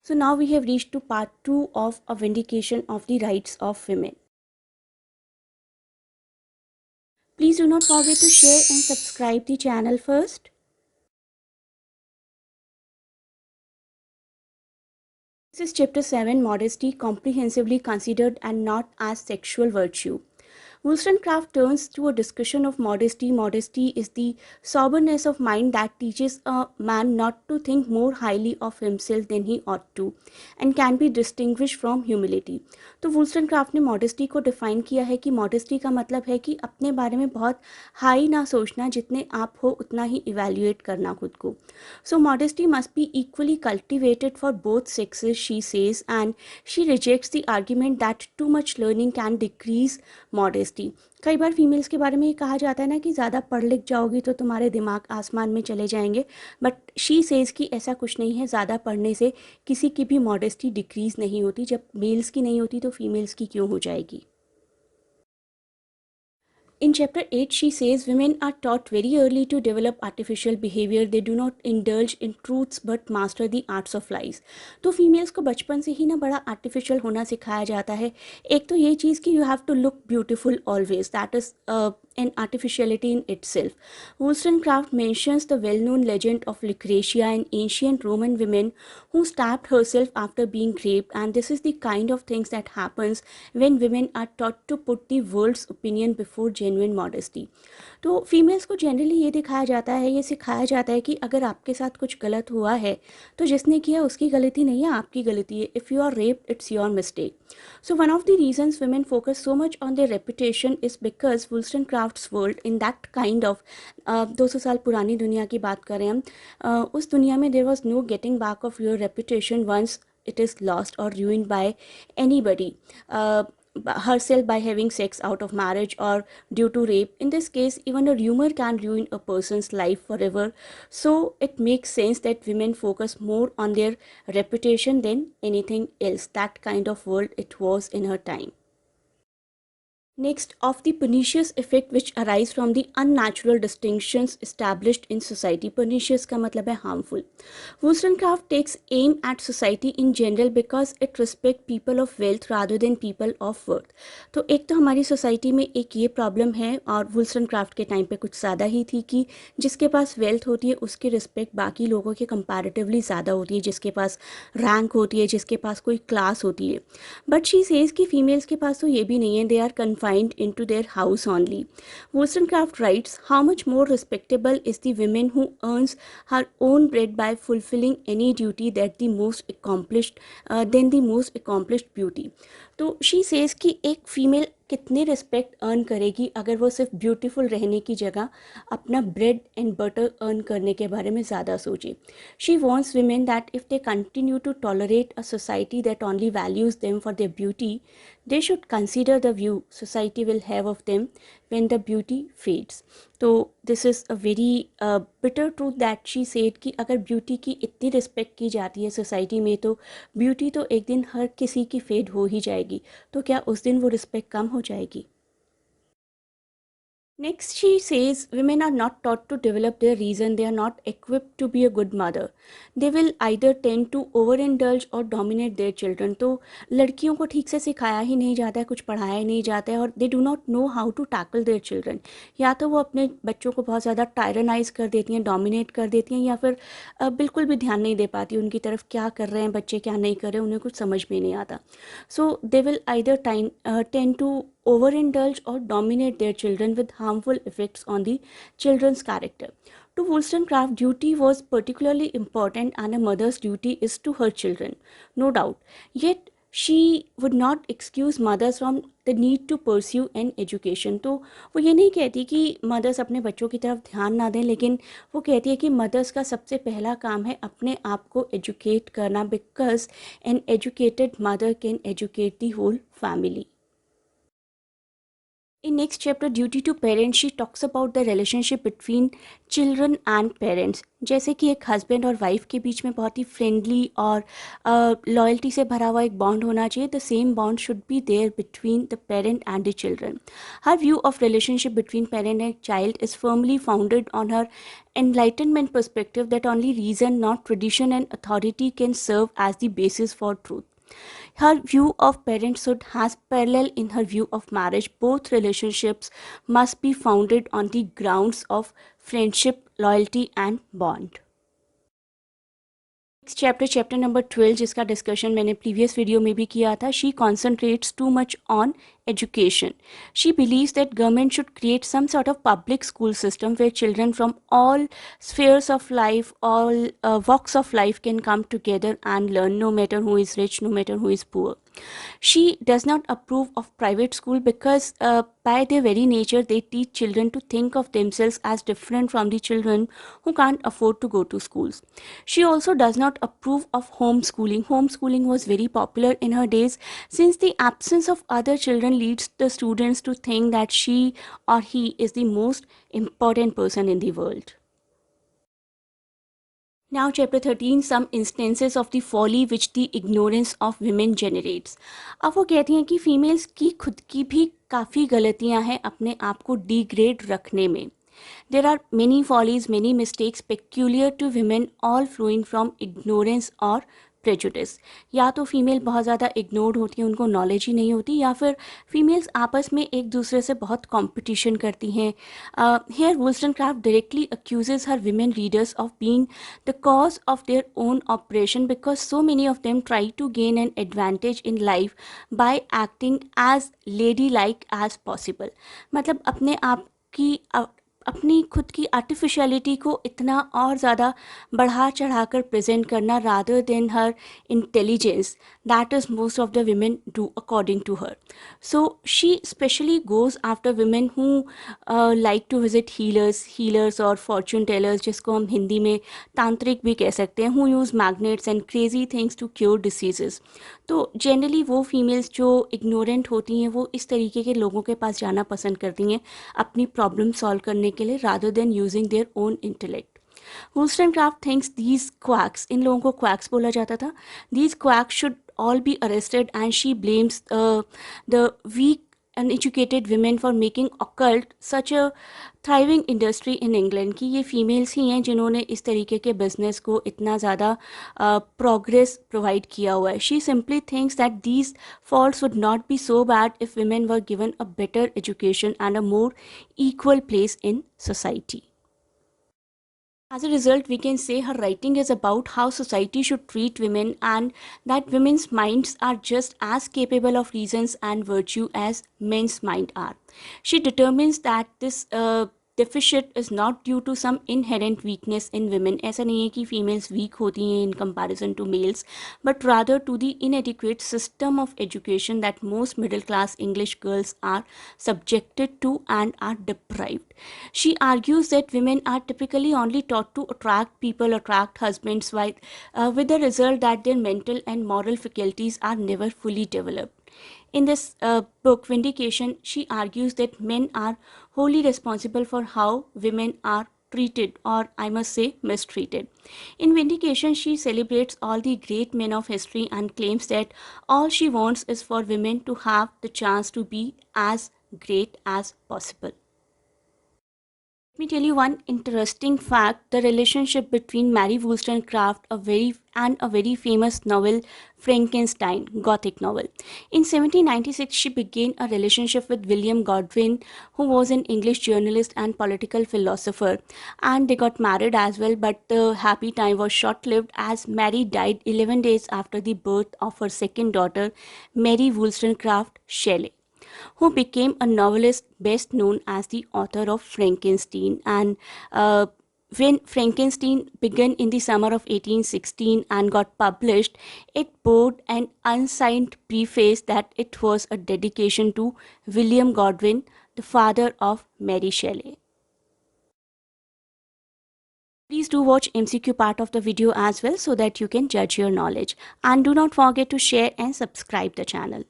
So now we have reached to part 2 of a vindication of the rights of women. Please do not forget to share and subscribe the channel first. This is chapter 7, modesty comprehensively considered and not as sexual virtue. Wollstonecraft turns to a discussion of modesty. Modesty is the soberness of mind that teaches a man not to think more highly of himself than he ought to and can be distinguished from humility. तो वुलस्टनक्राफ्ट ने modesty को define किया है कि modesty का मतलब है कि अपने बारे में बहुत हाई ना सोचना, जितने आप हो उतना ही इवेल्युएट करना खुद को. So modesty must be equally cultivated for both sexes, she says, and she rejects the argument that too much learning can decrease modesty. कई बार फीमेल्स के बारे में ये कहा जाता है ना कि ज़्यादा पढ़ लिख जाओगी तो तुम्हारे दिमाग आसमान में चले जाएंगे, बट शी सेज कि ऐसा कुछ नहीं है. ज़्यादा पढ़ने से किसी की भी मॉडेस्टी डिक्रीज़ नहीं होती. जब मेल्स की नहीं होती तो फीमेल्स की क्यों हो जाएगी. In chapter 8, she says women are taught very early to develop artificial behavior. They do not indulge in truths but master the arts of lies. तो फीमेल्स को बचपन से ही ना बड़ा आर्टिफिशियल होना सिखाया जाता है. एक तो ये चीज़ कि you have to look beautiful always, that is an artificiality in itself. Wollstonecraft mentions the well-known legend of Lucretia, an ancient Roman woman who stabbed herself after being raped, and this is the kind of things that happens when women are taught to put the world's opinion before genuine modesty. तो females को generally ये दिखाया जाता है, ये सिखाया जाता है कि अगर आपके साथ कुछ गलत हुआ है तो जिसने किया उसकी गलती नहीं है, आपकी गलती है. If you are raped, it's your mistake. So one of the reasons women focus so much on their reputation is because Wollstonecraft's world, in that kind of 200 साल पुरानी दुनिया की बात करें हम, उस दुनिया में there was no getting back of your reputation once it is lost or ruined by anybody. Herself by having sex out of marriage or due to rape. In this case, even a rumor can ruin a person's life forever. So it makes sense that women focus more on their reputation than anything else. That kind of world it was in her time. Next, of the pernicious effect which arise from the unnatural distinctions established in society. Pernicious का मतलब है harmful. Wollstonecraft takes aim at society in general because it respect people of wealth rather than people of worth. तो एक तो हमारी society में एक ये प्रॉब्लम है, और वुलस्टनक्राफ्ट के टाइम पे कुछ ज़्यादा ही थी, कि जिसके पास वेल्थ होती है उसकी रिस्पेक्ट बाकी लोगों के कंपैरेटिवली ज़्यादा होती है, जिसके पास रैंक होती है, जिसके पास कोई क्लास होती है. बट शी सेज कि फीमेल्स के पास तो ये भी नहीं है. They are confined into their house only. Wollstonecraft writes, how much more respectable is the woman who earns her own bread by fulfilling any duty that the most accomplished than the most accomplished beauty. तो she says कि एक female कितनी respect earn करेगी अगर वो सिर्फ beautiful रहने की जगह अपना ब्रेड एंड बटर अर्न करने के बारे में ज़्यादा सोचे. She wants women that if they continue to tolerate a society that only values them for their beauty, they should consider the view society will have of them when the beauty fades. तो this is a very bitter truth that she said कि अगर beauty की इतनी respect की जाती है society में तो ब्यूटी तो एक दिन हर किसी की फेड हो ही जाएगी. तो क्या उस दिन वो रिस्पेक्ट कम हो जाएगी. Next, she says women are not taught to develop their reason. They are not equipped to be a good mother. They will either tend to overindulge or dominate their children. तो लड़कियों को ठीक से सिखाया ही नहीं जाता है, कुछ पढ़ाया ही नहीं जाता है, और they do not know how to tackle their children. या तो वो अपने बच्चों को बहुत ज़्यादा टायरनाइज कर देती हैं, डोमिनेट कर देती हैं, या फिर बिल्कुल भी ध्यान नहीं दे पाती उनकी तरफ, क्या कर रहे हैं बच्चे क्या नहीं कर रहे हैं उन्हें कुछ समझ में नहीं आता. So they will either tend to overindulge or dominate their children with harmful effects on the children's character. To Wollstonecraft, duty was particularly important, and a mother's duty is to her children, no doubt. Yet she would not excuse mothers from the need to pursue an education. तो वो ये नहीं कहती कि mother's अपने बच्चों की तरफ ध्यान ना दें, लेकिन वो कहती है कि मदर्स का सबसे पहला काम है अपने आप को एजुकेट करना, because an educated mother can educate the whole family. In next chapter Duty to Parents, she talks about the relationship between children and parents. जैसे कि एक हस्बैंड और वाइफ के बीच में बहुत ही फ्रेंडली और लॉयल्टी से भरा हुआ एक बॉन्ड होना चाहिए, the same bond should be there between the parent and the children. Her view of relationship between parent and child is firmly founded on her enlightenment perspective that only reason, not tradition and authority, can serve as the basis for truth. Her view of parenthood has parallel in her view of marriage. Both relationships must be founded on the grounds of friendship, loyalty and bond. Next chapter number 12, जिसका discussion मैंने previous video में भी किया था. She concentrates too much on education. She believes that government should create some sort of public school system where children from all spheres of life, all walks of life can come together and learn, no matter who is rich, no matter who is poor. She does not approve of private school because by their very nature they teach children to think of themselves as different from the children who can't afford to go to schools. She also does not approve of homeschooling. Homeschooling was very popular in her days, since the absence of other children leads the students to think that she or he is the most important person in the world. Now chapter 13, some instances of the folly which the ignorance of women generates. अब वो कहती हैं कि females की खुद की भी काफ़ी गलतियां हैं अपने आप को डिग्रेड रखने में. There are many follies, many mistakes peculiar to women, all flowing from ignorance or prejudice. या तो फीमेल बहुत ज़्यादा इग्नोर्ड होती हैं, उनको नॉलेज ही नहीं होती, या फिर फीमेल्स आपस में एक दूसरे से बहुत कंपटीशन करती हैं. Here Wollstonecraft directly accuses her women readers of being the cause of their own oppression because so many of them try to gain an advantage in life by acting as lady like as possible. मतलब अपने आप की अपनी खुद की artificiality को इतना और ज़्यादा बढ़ा चढ़ाकर प्रेजेंट करना, rather than her intelligence, that is most of the women do according to her. So she specially goes after women who like to visit healers और फॉर्चून टेलर्स, जिसको हम हिंदी में तांत्रिक भी कह सकते हैं, who use magnets and crazy things to cure diseases. तो generally वो फीमेल्स जो इग्नोरेंट होती हैं वो इस तरीके के लोगों के पास जाना पसंद करती हैं अपनी प्रॉब्लम सॉल्व करने के लिए, rather than using their own intellect. Wollstonecraft thinks these quacks, इन लोगों को quacks बोला जाता था, these quacks should all be arrested, and she blames the weak uneducated women for making occult such a thriving industry in England. कि ये females ही हैं जिन्होंने इस तरीके के business को इतना ज़्यादा progress provide किया हुआ है. She simply thinks that these faults would not be so bad if women were given a better education and a more equal place in society. As a result, we can say her writing is about how society should treat women, and that women's minds are just as capable of reasons and virtue as men's mind are. She determines that this deficit is not due to some inherent weakness in women. ऐसा नहीं है कि females weak होती हैं in comparison to males, but rather to the inadequate system of education that most middle class English girls are subjected to and are deprived. She argues that women are typically only taught to attract husbands, with the result that their mental and moral faculties are never fully developed. In this book, Vindication, she argues that men are wholly responsible for how women are treated, or I must say mistreated. In Vindication, she celebrates all the great men of history and claims that all she wants is for women to have the chance to be as great as possible. Let me tell you one interesting fact: the relationship between Mary Wollstonecraft and a very famous novel, Frankenstein, Gothic novel. In 1796, she began a relationship with William Godwin, who was an English journalist and political philosopher, and they got married as well, but the happy time was short-lived as Mary died 11 days after the birth of her second daughter, Mary Wollstonecraft Shelley, who became a novelist best known as the author of Frankenstein. And when Frankenstein began in the summer of 1816 and got published, it bore an unsigned preface that it was a dedication to William Godwin, the father of Mary Shelley. Please do watch MCQ part of the video as well so that you can judge your knowledge. And do not forget to share and subscribe the channel.